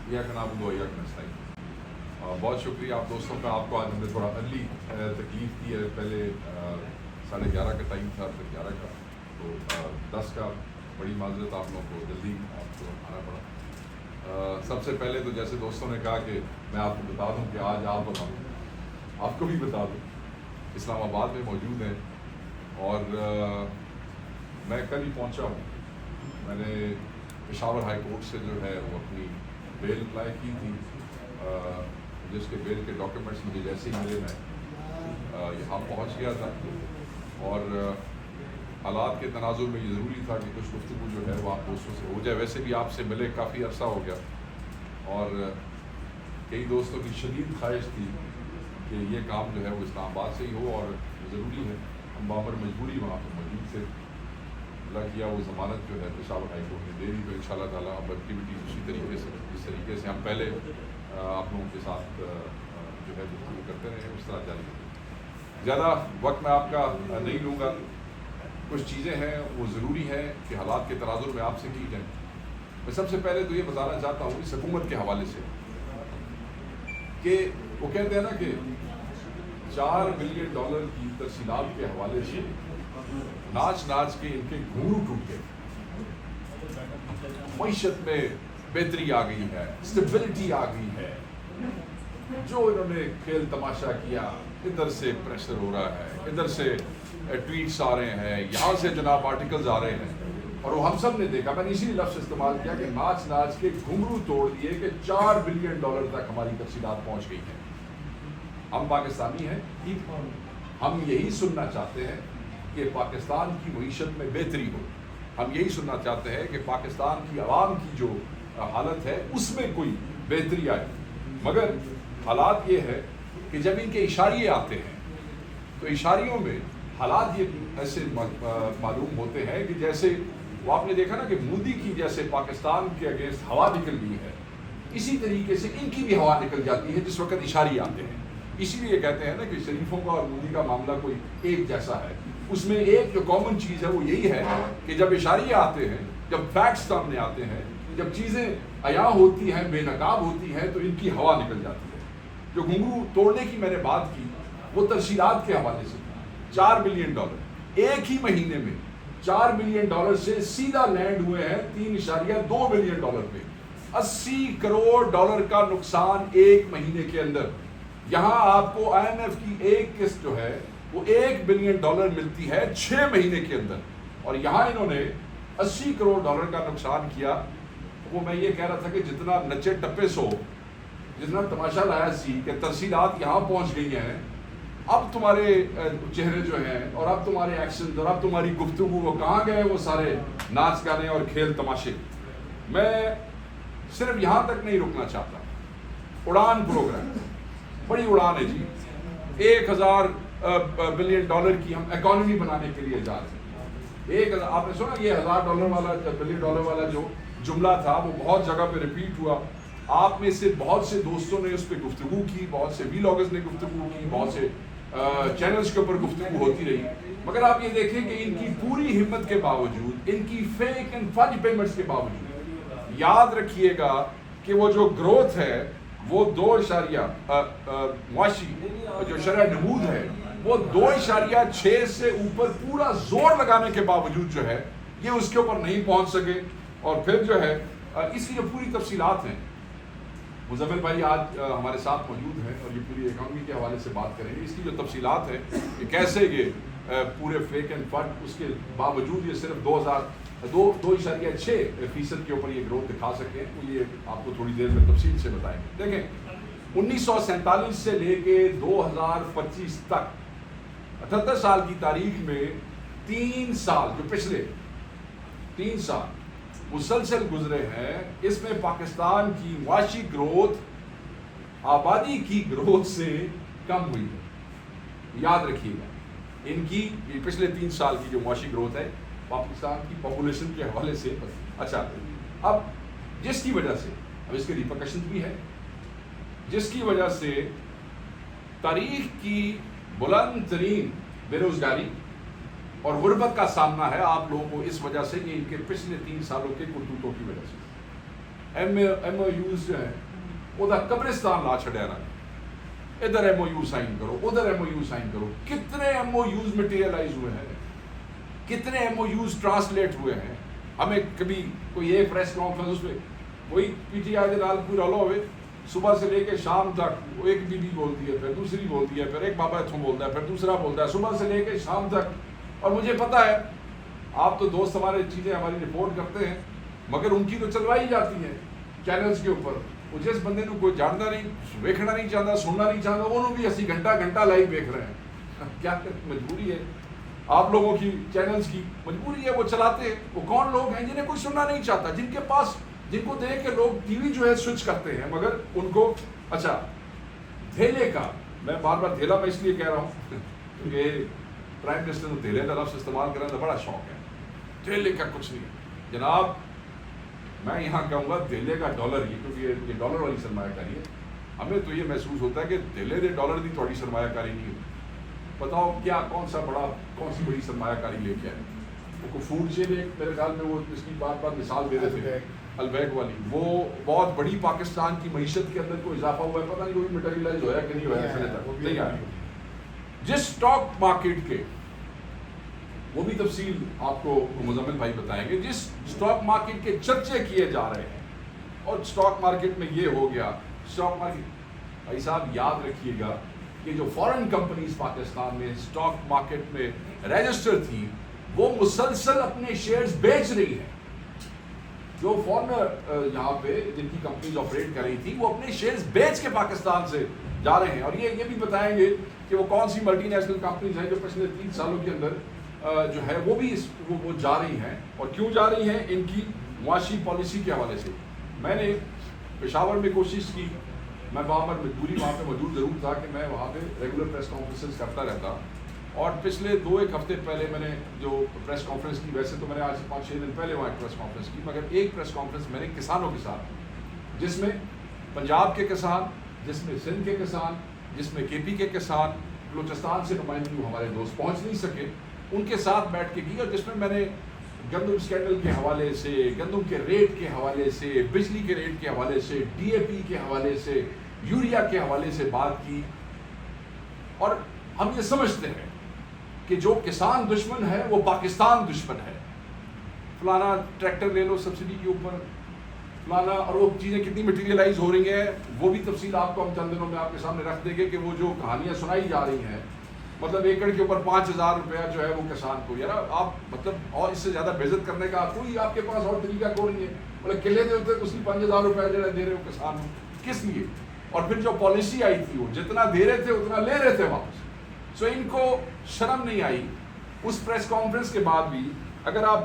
ایاک نعبد و ایاک نستعین۔ بہت شکریہ آپ دوستوں کا۔ آپ کو آج ہم نے تھوڑا ارلی تکلیف کی ہے، پہلے 11:30 کا ٹائم تھا، پھر 11 کا، تو 10 کا، بڑی معذرت آپ لوگوں کو، جلدی آپ کو آنا پڑا۔ سب سے پہلے تو جیسے دوستوں نے کہا کہ میں آپ کو بتا دوں کہ آج آپ کو بھی بتا دوں، اسلام آباد میں موجود ہیں، اور میں کل ہی پہنچا ہوں۔ میں نے پشاور ہائی کورٹ سے جو ہے وہ اپنی بیل اپلائی کی تھی، جس کے بیل کے ڈاکیومنٹس مجھے جیسے ہی ملے میں یہاں پہنچ گیا تھا، اور حالات کے تناظر میں یہ ضروری تھا کہ کچھ گفتگو جو ہے وہ آپ دوستوں سے ہو جائے۔ ویسے بھی آپ سے ملے کافی عرصہ ہو گیا، اور کئی دوستوں کی شدید خواہش تھی کہ یہ کام جو ہے وہ اسلام آباد سے ہی ہو، اور ضروری ہے، ہم بامر مجبوری وہاں پہ موجود تھے۔ اللہ کیا وہ ضمانت جو ہے پشاور ہائی کورٹ نے دے دی، تو ان شاء اللہ تعالیٰ اب ایکٹیویٹیز اسی طریقے سے، جس طریقے سے ہم پہلے آپ لوگوں کے ساتھ جو ہے گفتگو کرتے رہے اس طرح جاری رہے۔ زیادہ وقت میں آپ کا نہیں لوں گا، کچھ چیزیں ہیں وہ ضروری ہے کہ حالات کے تناظر میں آپ سے کی جائیں۔ میں سب سے پہلے تو یہ بتانا چاہتا ہوں اس حکومت کے حوالے سے کہ وہ کہتے ہیں نا کہ $4 بلین کی ترسیلات کے حوالے سے ناچ کے ان کے گھنگرو ٹوٹ گئے۔ معیشت میں بہتری آ گئی ہے، اسٹیبلٹی آ گئی ہے، جو انہوں نے کھیل تماشا کیا، ادھر سے پریشر ہو رہا ہے، ادھر سے ٹویٹس آ رہے ہیں، یہاں سے جناب آرٹیکلز آ رہے ہیں، اور وہ ہم سب نے دیکھا۔ میں نے اسی لفظ استعمال کیا کہ ناچ کے گھنگرو توڑ دیے کہ $4 بلین تک ہماری تفصیلات پہنچ گئی ہیں۔ ہم پاکستانی ہیں، ہم یہی سننا چاہتے ہیں کہ پاکستان کی معیشت میں بہتری ہو، ہم یہی سننا چاہتے ہیں کہ پاکستان کی عوام کی جو حالت ہے اس میں کوئی بہتری آئے، مگر حالات یہ ہے کہ جب ان کے اشاریے آتے ہیں تو اشاریوں میں حالات یہ ایسے معلوم ہوتے ہیں کہ جیسے وہ آپ نے دیکھا نا کہ مودی کی جیسے پاکستان کے اگینسٹ ہوا نکل گئی ہے، اسی طریقے سے ان کی بھی ہوا نکل جاتی ہے جس وقت اشاریے آتے ہیں۔ اسی لیے کہتے ہیں نا کہ شریفوں کا اور مودی کا معاملہ کوئی ایک جیسا ہے، اس میں ایک جو کامن چیز ہے وہ یہی ہے کہ جب اشاریے آتے ہیں، جب فیکٹس سامنے آتے ہیں، جب چیزیں عیاں ہوتی ہیں، بے نقاب ہوتی ہیں، تو ان کی ہوا نکل جاتی ہے۔ جو گھنگرو توڑنے کی میں نے بات کی وہ ترسیلات کے حوالے سے $4 بلین، ایک ہی مہینے میں $4 بلین سے سیدھا لینڈ ہوئے ہیں $3.2 بلین پہ۔ $80 کروڑ کا نقصان ایک مہینے کے اندر۔ یہاں آپ کو IMF کی ایک قسط جو ہے وہ $1 بلین ملتی ہے 6 مہینے کے اندر، اور یہاں انہوں نے $80 کروڑ کا نقصان کیا۔ وہ میں یہ کہہ رہا تھا کہ جتنا نچے ٹپے سو، جتنا تماشا لایا سی کہ ترسیلات یہاں پہنچ گئی ہیں، اب تمہارے چہرے جو ہیں اور اب تمہارے ایکشن اور اب تمہاری گفتگو، وہ کہاں گئے وہ سارے ناچ گانے اور کھیل تماشے۔ میں صرف یہاں تک نہیں رکنا چاہتا۔ اڑان پروگرام بڑی اڑان ہے جی، $1000 بلین کی ہم اکانومی بنانے کے لیے جا رہے ہیں۔ آپ نے سنا یہ $1000 والا بلین والا جو جملہ تھا وہ بہت جگہ پہ ریپیٹ ہوا۔ آپ میں سے بہت سے دوستوں نے اس پہ گفتگو کی، بہت سے ویلاگرز نے گفتگو کی، بہت سے چینلز کے اوپر گفتگو ہوتی رہی، مگر آپ یہ دیکھیں کہ ان کی پوری ہمت کے باوجود، ان کی فیک اینڈ فج پیمنٹس کے باوجود، یاد رکھیے گا کہ وہ جو گروتھ ہے وہ 2 معاشی جو شرح نمود ہے وہ 2.6 سے اوپر پورا زور لگانے کے باوجود جو ہے یہ اس کے اوپر نہیں پہنچ سکے۔ اور پھر جو ہے اس کی جو پوری تفصیلات ہیں، مزمل بھائی آج ہمارے ساتھ موجود ہیں اور یہ پوری اکانومی کے حوالے سے بات کریں گے۔ اس کی جو تفصیلات ہیں کہ کیسے یہ پورے فیک اینڈ فنڈ، اس کے باوجود یہ صرف 2.6% کے اوپر یہ گروتھ دکھا سکے، تو یہ آپ کو تھوڑی دیر میں تفصیل سے بتائیں گے۔ دیکھیں 1947 سے لے کے 2025 تک 78 سال کی تاریخ میں 3 سال، جو پچھلے 3 سال مسلسل گزرے ہیں، اس میں پاکستان کی معاشی گروتھ آبادی کی گروتھ سے کم ہوئی ہے۔ یاد رکھیے گا ان کی پچھلے 3 سال کی جو معاشی گروتھ ہے پاکستان کی پاپولیشن کے حوالے سے۔ اچھا، اب جس کی وجہ سے، اب اس کے ریپرکشن بھی ہے، جس کی وجہ سے تاریخ کی بلند ترین بے روزگاری اور غربت کا سامنا ہے آپ لوگوں کو، اس وجہ سے کہ ان کے پچھلے 3 سالوں کے کرتوتوں کی وجہ سے۔ ایم او یوز جو ہیں وہ قبرستان لا چھڑیا نا، ادھر ایم او یو سائن کرو، ادھر ایم او یو سائن کرو. کتنے ایم او یوز مٹیریلائز ہوئے ہیں، کتنے ایم او یوز ٹرانسلیٹ ہوئے ہیں. ہمیں کبھی کوئی ایک پریس کانفرنس میں وہی پی ٹی آئی کے نال پورا لو ہوئے، صبح سے لے کے شام تک وہ ایک بی بی بولتی ہے، پھر دوسری بولتی ہے، پھر ایک بابا اتھوں بولتا ہے، پھر دوسرا بولتا ہے، صبح سے لے کے شام تک. اور مجھے پتا ہے آپ تو دوست ہمارے چیزیں ہماری رپورٹ کرتے ہیں، مگر ان کی تو چلوائی جاتی ہیں چینلز کے اوپر. وہ جس بندے کو کوئی جاننا نہیں، ویکھنا نہیں چاہتا، سننا نہیں چاہتا، انہوں بھی اسی گھنٹہ لائیو دیکھ رہے ہیں. کیا مجبوری ہے آپ لوگوں کی، چینلز کی مجبوری ہے، وہ چلاتے ہیں. وہ کون لوگ ہیں جنہیں کوئی سننا نہیں چاہتا، جن کے پاس، جن کو دیکھ کے لوگ ٹی وی جو ہے سوئچ کرتے ہیں، مگر ان کو اچھا دھیلے کا، میں بار بار دھیلا میں اس لیے کہہ رہا ہوں کیونکہ پرائم منسٹر کو دھیلے کا لفظ استعمال کرنے کا بڑا شوق ہے. دھیلے کا کچھ نہیں جناب، میں یہاں کہوں گا دھیلے کا ڈالر ہی، کیونکہ یہ ڈالر والی سرمایہ کاری ہے. ہمیں تو یہ محسوس ہوتا ہے کہ دھیلے دے ڈالر کی تھوڑی سرمایہ کاری نہیں ہے. بتاؤ کیا کون سی بڑی سرمایہ کاری لے کے آئے. وہ فوڈ چین ایک میرے خیال میں وہ اس کی بار بار مثال دے رہے تھے، البیگ والی، وہ بہت بڑی پاکستان کی معیشت کے اندر کوئی اضافہ ہوا ہے، پتہ نہیں کوئی مٹیریلائز ہوا ہے کہ نہیں ہوا ہے، نہیں آیا. جس اسٹاک مارکیٹ کے، وہ بھی تفصیل آپ کو مزمل بھائی بتائیں گے، جس اسٹاک مارکیٹ کے چرچے کیے جا رہے ہیں، اور اسٹاک مارکیٹ میں یہ ہو گیا، اسٹاک مارکیٹ، بھائی صاحب یاد رکھیے گا کہ جو فارن کمپنیز پاکستان میں اسٹاک مارکیٹ میں رجسٹر تھی، وہ مسلسل اپنے شیئرز بیچ رہی ہیں. جو فارنر یہاں پہ جن کی کمپنیز آپریٹ کر رہی تھی، وہ اپنے شیئرز بیچ کے پاکستان سے جا رہے ہیں. اور یہ بھی بتائیں گے کہ وہ کون سی ملٹی نیشنل کمپنیز ہیں جو پچھلے 3 سالوں کے اندر جو ہے وہ بھی وہ جا رہی ہیں، اور کیوں جا رہی ہیں، ان کی معاشی پالیسی کے حوالے سے. میں نے پشاور میں کوشش کی، میں وہاں پر مجبوری وہاں پہ موجود ضرور تھا کہ میں وہاں پہ ریگولر پریس کانفرنسز کرتا رہتا. اور پچھلے 2-1 ہفتے پہلے میں نے جو پریس کانفرنس کی، ویسے تو میں نے آج 5-6 دن پہلے وہاں ایک پریس کانفرنس کی، مگر ایک پریس کانفرنس میں نے کسانوں کے ساتھ، جس میں پنجاب کے کسان، جس میں سندھ کے کسان، جس میں کے پی کے کسان، بلوچستان سے نمائندگی ہمارے دوست پہنچ نہیں سکے، ان کے ساتھ بیٹھ کے کی. اور جس میں نے گندم اسکینڈل کے حوالے سے، گندم کے ریٹ کے حوالے سے، بجلی کے ریٹ کے حوالے سے، ڈی اے پی کے حوالے سے، یوریا کے حوالے سے بات کی. اور ہم یہ سمجھتے ہیں کہ جو کسان دشمن ہے وہ پاکستان دشمن ہے. فلانا ٹریکٹر لے لو سبسڈی کے اوپر، فلانا، اور وہ چیزیں کتنی مٹیریلائز ہو رہی ہیں، وہ بھی تفصیل آپ کو ہم چند دنوں میں آپ کے سامنے رکھ دیں گے کہ وہ جو کہانیاں سنائی جا رہی ہیں، مطلب ایکڑ کے اوپر 5,000 روپیہ جو ہے وہ کسان کو، یار آپ مطلب اور اس سے زیادہ بےعزت کرنے کا کوئی آپ کے پاس اور طریقہ کوئی نہیں ہے. مطلب قلعے دے ہوتے اسی 5,000 روپیہ جو دے رہے ہو کسان کو، کس لیے؟ اور پھر جو پالیسی آئی تھی، وہ جتنا دے رہے تھے اتنا لے رہے تھے واپس. سو ان کو شرم نہیں آئی. اس پریس کانفرنس کے بعد بھی اگر آپ